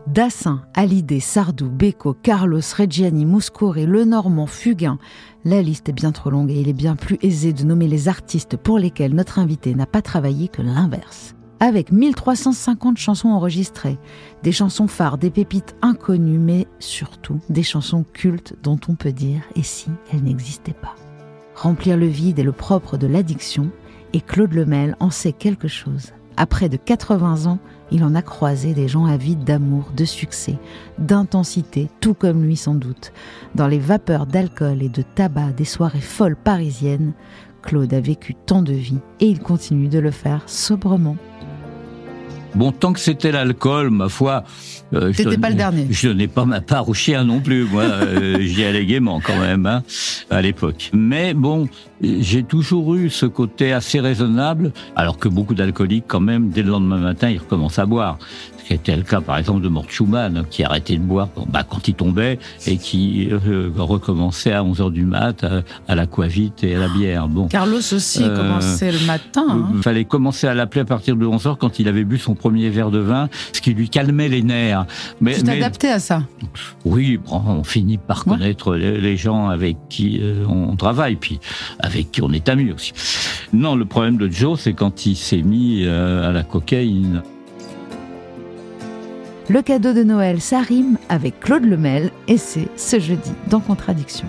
Dassin, Hallyday, Sardou, Beko, Carlos, Reggiani, Mouskouri, Lenormand, Fugain. La liste est bien trop longue et il est bien plus aisé de nommer les artistes pour lesquels notre invité n'a pas travaillé que l'inverse. Avec 1350 chansons enregistrées, des chansons phares, des pépites inconnues, mais surtout des chansons cultes dont on peut dire « et si elles n'existaient pas ?» Remplir le vide est le propre de l'addiction et Claude Lemel en sait quelque chose. À près de 80 ans, il en a croisé des gens avides d'amour, de succès, d'intensité, tout comme lui sans doute. Dans les vapeurs d'alcool et de tabac des soirées folles parisiennes, Claude a vécu tant de vies et il continue de le faire sobrement. Bon, tant que c'était l'alcool, ma foi... T'étais pas le dernier. Je donnais pas ma part au chien non plus, moi. J'y allais gaiement quand même, hein, à l'époque. Mais bon, j'ai toujours eu ce côté assez raisonnable, alors que beaucoup d'alcooliques, quand même, dès le lendemain matin, ils recommencent à boire. Ce qui était le cas, par exemple, de Mort Schumann, qui arrêtait de boire quand il tombait et qui recommençait à 11h du mat à l'aquavite et à la bière. Bon. Carlos aussi commençait le matin. Il fallait commencer à l'appeler à partir de 11h quand il avait bu son premier verre de vin, ce qui lui calmait les nerfs. Tu t'adaptais à ça? Oui, on finit par connaître les gens avec qui on travaille, puis avec qui on est amis aussi. Non, le problème de Joe, c'est quand il s'est mis à la cocaïne. Le cadeau de Noël, ça rime avec Claude Lemel et c'est ce jeudi dans Contradiction.